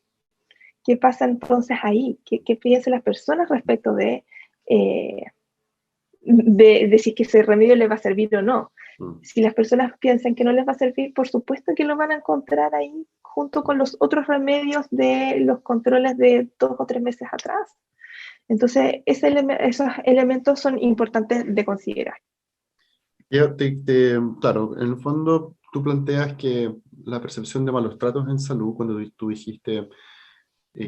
¿Qué pasa entonces ahí? ¿Qué piensan las personas respecto de si que ese remedio les va a servir o no? Si las personas piensan que no les va a servir, por supuesto que lo van a encontrar ahí junto con los otros remedios de los controles de 2 o 3 meses atrás. Entonces, esos elementos son importantes de considerar. Claro, en el fondo tú planteas que la percepción de malos tratos en salud, cuando tú dijiste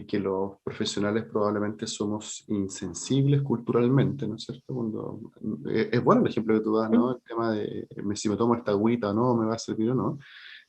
que los profesionales probablemente somos insensibles culturalmente, ¿no es cierto? Es bueno el ejemplo que tú das, ¿no? El tema de si me tomo esta agüita o no, me va a servir o no.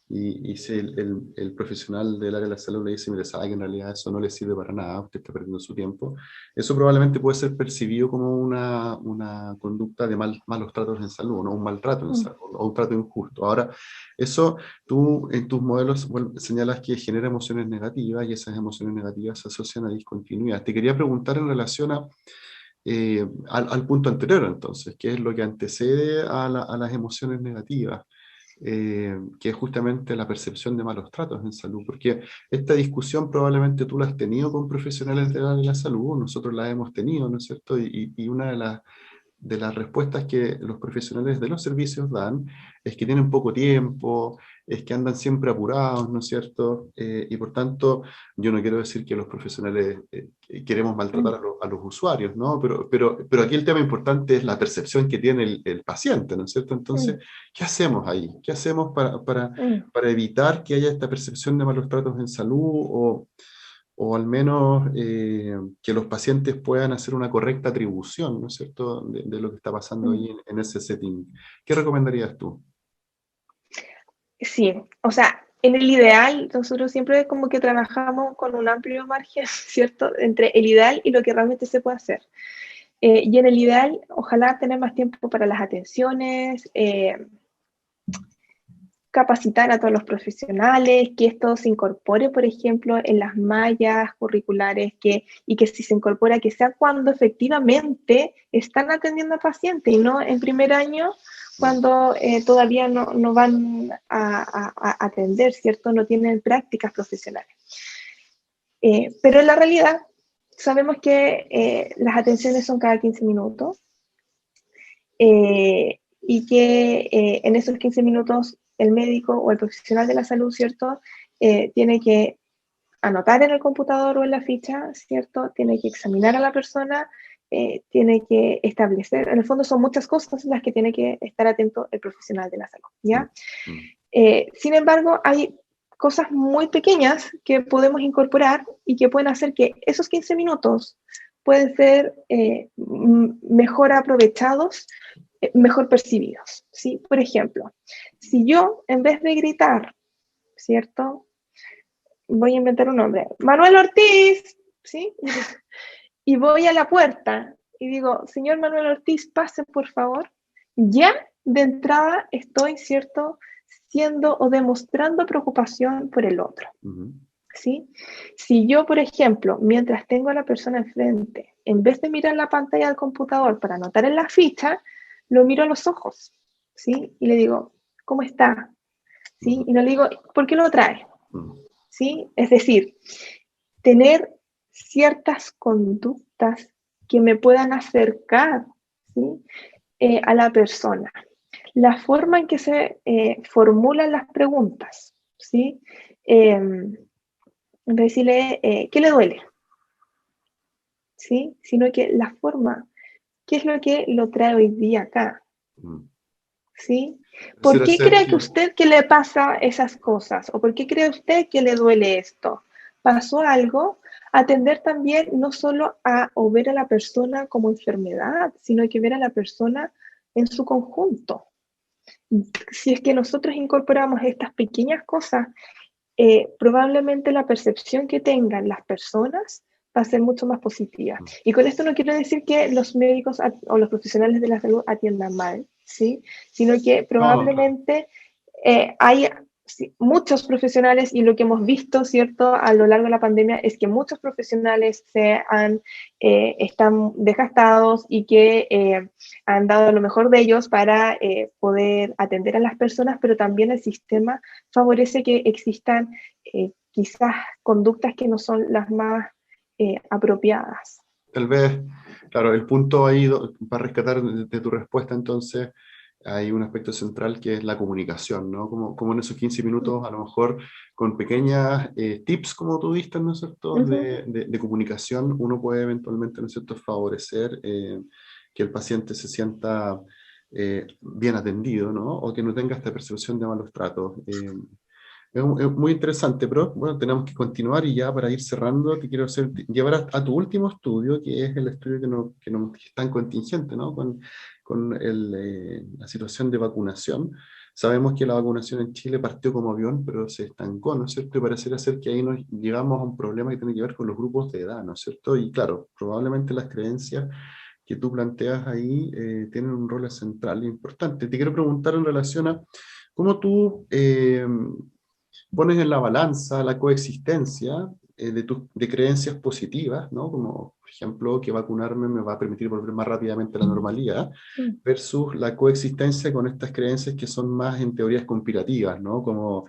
Y si el profesional del área de la salud le dice, mire, sabe que en realidad eso no le sirve para nada, usted está perdiendo su tiempo, eso probablemente puede ser percibido como una conducta de malos tratos en salud, ¿no? Un maltrato en salud, o un trato injusto. Ahora, eso tú en tus modelos señalas que genera emociones negativas y esas emociones negativas se asocian a discontinuidad. Te quería preguntar en relación al punto anterior, entonces, ¿qué es lo que antecede a las emociones negativas? Que es justamente la percepción de malos tratos en salud, porque esta discusión probablemente tú la has tenido con profesionales de la salud, nosotros la hemos tenido, ¿no es cierto? Y una de las respuestas que los profesionales de los servicios dan es que tienen poco tiempo, es que andan siempre apurados, ¿no es cierto? Y por tanto, yo no quiero decir que los profesionales queremos maltratar a los usuarios, ¿no? Pero aquí el tema importante es la percepción que tiene el paciente, ¿no es cierto? Entonces, ¿qué hacemos ahí? ¿Qué hacemos para evitar que haya esta percepción de malos tratos en salud o al menos que los pacientes puedan hacer una correcta atribución, ¿no es cierto?, de lo que está pasando ahí en ese setting? ¿Qué recomendarías tú? Sí, o sea, en el ideal, nosotros siempre como que trabajamos con un amplio margen, ¿cierto?, entre el ideal y lo que realmente se puede hacer. Y en el ideal, ojalá tener más tiempo para las atenciones, capacitar a todos los profesionales, que esto se incorpore, por ejemplo, en las mallas curriculares, y que si se incorpora, que sea cuando efectivamente están atendiendo a pacientes y no en primer año, cuando todavía no van a atender, ¿cierto? No tienen prácticas profesionales. Pero en la realidad, sabemos que las atenciones son cada 15 minutos y que en esos 15 minutos el médico o el profesional de la salud, ¿cierto? Tiene que anotar en el computador o en la ficha, ¿cierto? Tiene que examinar a la persona, tiene que establecer, en el fondo son muchas cosas en las que tiene que estar atento el profesional de la salud, ¿ya? Sin embargo, hay cosas muy pequeñas que podemos incorporar y que pueden hacer que esos 15 minutos pueden ser mejor aprovechados, mejor percibidos, ¿sí? Por ejemplo, si yo, en vez de gritar, ¿cierto? Voy a inventar un nombre. Manuel Ortiz, ¿sí? Y voy a la puerta y digo, señor Manuel Ortiz, pase por favor. Ya de entrada estoy, ¿cierto?, siendo o demostrando preocupación por el otro, ¿sí? Si yo, por ejemplo, mientras tengo a la persona enfrente, en vez de mirar la pantalla del computador para anotar en la ficha, lo miro a los ojos, ¿sí? Y le digo, ¿cómo está? ¿Sí? Y no le digo, ¿por qué lo trae? ¿Sí? Es decir, tener ciertas conductas que me puedan acercar, ¿sí?, a la persona. La forma en que se formulan las preguntas, ¿sí? Decirle, ¿qué le duele? ¿Sí? Sino que la forma, ¿qué es lo que lo trae hoy día acá? ¿Sí? ¿Por qué cree que usted que le pasa esas cosas? ¿O por qué cree usted que le duele esto? ¿Pasó algo? Atender también no solo a o ver a la persona como enfermedad, sino que ver a la persona en su conjunto. Si es que nosotros incorporamos estas pequeñas cosas, probablemente la percepción que tengan las personas va a ser mucho más positiva. Y con esto no quiero decir que los médicos o los profesionales de la salud atiendan mal, ¿sí? Sino que probablemente hay muchos profesionales, y lo que hemos visto, ¿cierto?, a lo largo de la pandemia es que muchos profesionales están desgastados y que han dado lo mejor de ellos para poder atender a las personas, pero también el sistema favorece que existan quizás conductas que no son las más apropiadas. Tal vez, claro, el punto ahí para rescatar de tu respuesta, entonces, hay un aspecto central que es la comunicación, ¿no? Como en esos 15 minutos, a lo mejor con pequeñas tips, como tú diste, ¿no es cierto?, de comunicación, uno puede eventualmente, ¿no es cierto?, favorecer que el paciente se sienta bien atendido, ¿no? O que no tenga esta percepción de malos tratos. Es muy interesante, pero bueno, tenemos que continuar, y ya para ir cerrando te quiero llevar a tu último estudio, que es el estudio que está en contingente, ¿no? Con la situación de vacunación. Sabemos que la vacunación en Chile partió como avión, pero se estancó, ¿no es cierto? Y pareciera ser que ahí nos llegamos a un problema que tiene que ver con los grupos de edad, ¿no es cierto? Y claro, probablemente las creencias que tú planteas ahí tienen un rol central e importante. Te quiero preguntar en relación a cómo tú pones en la balanza la coexistencia de creencias positivas, ¿no? Como, por ejemplo, que vacunarme me va a permitir volver más rápidamente a la normalidad, versus la coexistencia con estas creencias que son más en teorías conspirativas, ¿no? Como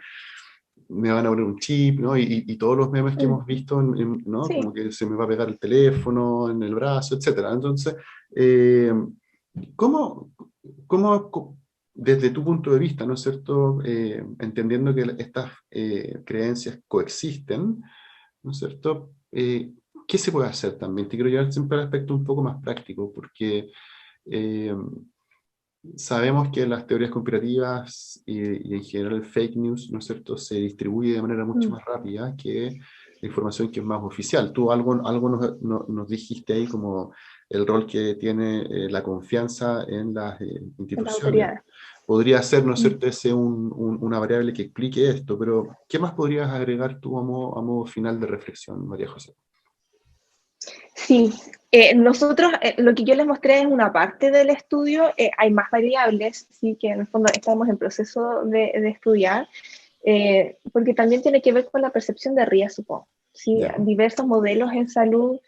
me van a poner un chip, ¿no? Y todos los memes que hemos visto, ¿no? Sí. Como que se me va a pegar el teléfono en el brazo, etcétera. Entonces, ¿cómo, desde tu punto de vista, ¿no es cierto?, entendiendo que estas creencias coexisten, ¿no es cierto?, ¿qué se puede hacer también? Te quiero llevar siempre al aspecto un poco más práctico, porque sabemos que las teorías conspirativas y en general el fake news, ¿no es cierto?, se distribuye de manera mucho más rápida que la información que es más oficial. Tú algo nos dijiste ahí, como el rol que tiene la confianza en las instituciones. Podría ser, ¿no es cierto?, ese una variable que explique esto, pero ¿qué más podrías agregar tú a modo final de reflexión, María José? Sí, nosotros lo que yo les mostré es una parte del estudio, hay más variables, sí, que en el fondo estamos en proceso de estudiar, porque también tiene que ver con la percepción de riesgo, ¿sí? Diversos modelos en salud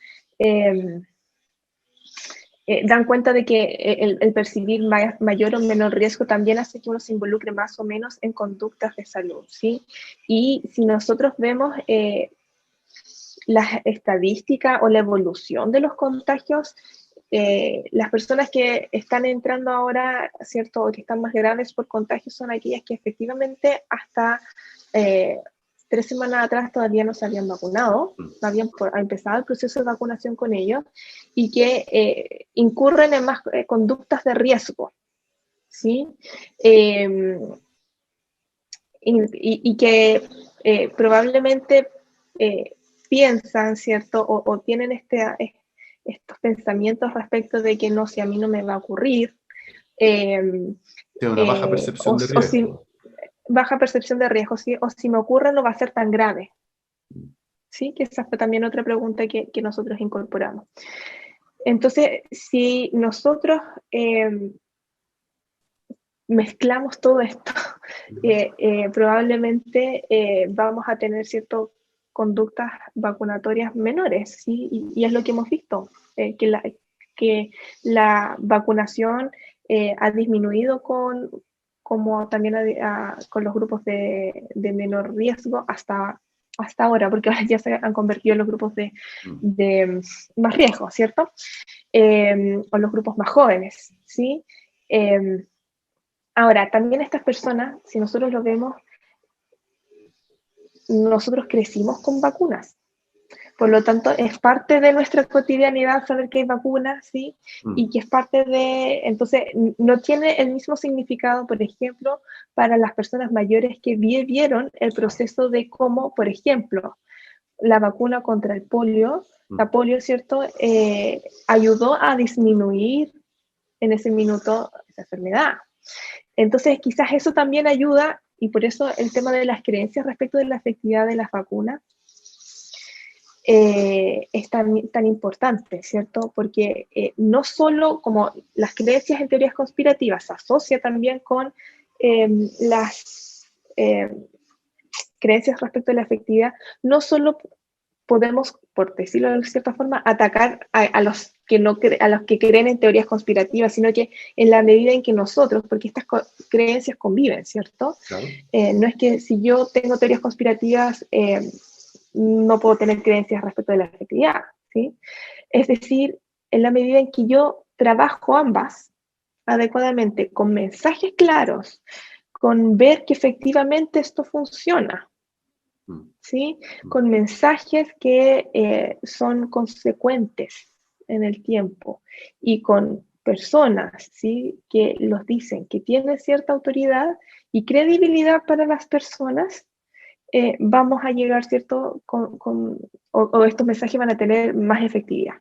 dan cuenta de que el percibir mayor o menor riesgo también hace que uno se involucre más o menos en conductas de salud, ¿sí? Y si nosotros vemos las estadísticas o la evolución de los contagios, las personas que están entrando ahora, ¿cierto?, o que están más graves por contagios son aquellas que efectivamente hasta 3 semanas atrás todavía no se habían vacunado, no habían empezado el proceso de vacunación con ellos, y que incurren en más conductas de riesgo, ¿sí? Y que probablemente piensan, ¿cierto?, o tienen estos pensamientos respecto de que no, si a mí no me va a ocurrir. Tiene una baja percepción de riesgo. Baja percepción de riesgo, ¿sí? O si me ocurre no va a ser tan grave. ¿sí? Que esa fue también otra pregunta que nosotros incorporamos. Entonces, si nosotros mezclamos todo esto, probablemente vamos a tener ciertas conductas vacunatorias menores, ¿sí? Y es lo que hemos visto, que la vacunación ha disminuido como también con los grupos de menor riesgo hasta ahora, porque ahora ya se han convertido en los grupos de más riesgo, ¿cierto? O los grupos más jóvenes, ¿sí? Ahora, también estas personas, si nosotros lo vemos, nosotros crecimos con vacunas. Por lo tanto, es parte de nuestra cotidianidad saber que hay vacunas, ¿sí? Y que es parte de, entonces, no tiene el mismo significado, por ejemplo, para las personas mayores que vieron el proceso de cómo, por ejemplo, la vacuna contra el polio, la polio, ¿cierto? Ayudó a disminuir en ese minuto esa enfermedad. Entonces, quizás eso también ayuda, y por eso el tema de las creencias respecto de la efectividad de las vacunas es tan importante, ¿cierto? Porque no solo como las creencias en teorías conspirativas se asocia también con las creencias respecto a la efectividad, no solo podemos, por decirlo de cierta forma, atacar a los que no a los que creen en teorías conspirativas, sino que en la medida en que nosotros, porque estas creencias conviven, ¿cierto? Claro. No es que si yo tengo teorías conspirativas, no puedo tener creencias respecto de la efectividad, ¿sí? Es decir, en la medida en que yo trabajo ambas adecuadamente, con mensajes claros, con ver que efectivamente esto funciona, ¿sí? Con mensajes que son consecuentes en el tiempo y con personas, ¿sí? Que los dicen, que tienen cierta autoridad y credibilidad para las personas, vamos a llegar, ¿cierto? O estos mensajes van a tener más efectividad.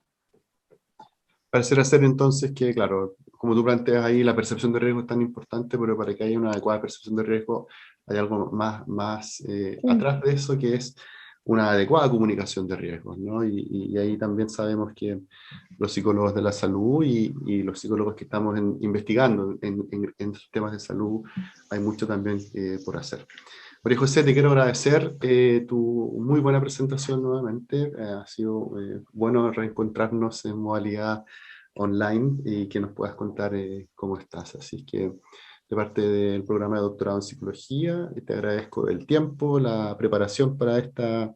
Pareciera ser entonces que, claro, como tú planteas ahí, la percepción de riesgo es tan importante, pero para que haya una adecuada percepción de riesgo hay algo más atrás de eso, que es una adecuada comunicación de riesgos, ¿no? Y ahí también sabemos que los psicólogos de la salud y los psicólogos que estamos investigando en temas de salud, hay mucho también por hacer. María José, te quiero agradecer tu muy buena presentación nuevamente. Ha sido bueno reencontrarnos en modalidad online y que nos puedas contar cómo estás. Así que de parte del programa de doctorado en psicología, te agradezco el tiempo, la preparación para este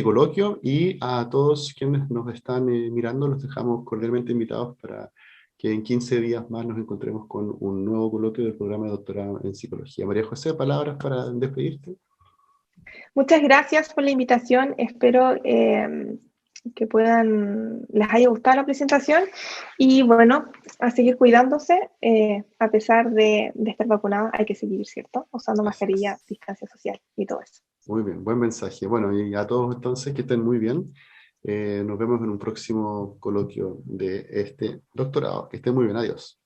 coloquio, y a todos quienes nos están mirando los dejamos cordialmente invitados para que en 15 días más nos encontremos con un nuevo coloquio del programa de doctorado en psicología. María José, palabras para despedirte. Muchas gracias por la invitación. Espero que les haya gustado la presentación y bueno, a seguir cuidándose. A pesar de estar vacunado, hay que seguir, ¿cierto? Usando mascarilla, distancia social y todo eso. Muy bien, buen mensaje. Bueno, y a todos entonces que estén muy bien. Nos vemos en un próximo coloquio de este doctorado. Que estén muy bien, adiós.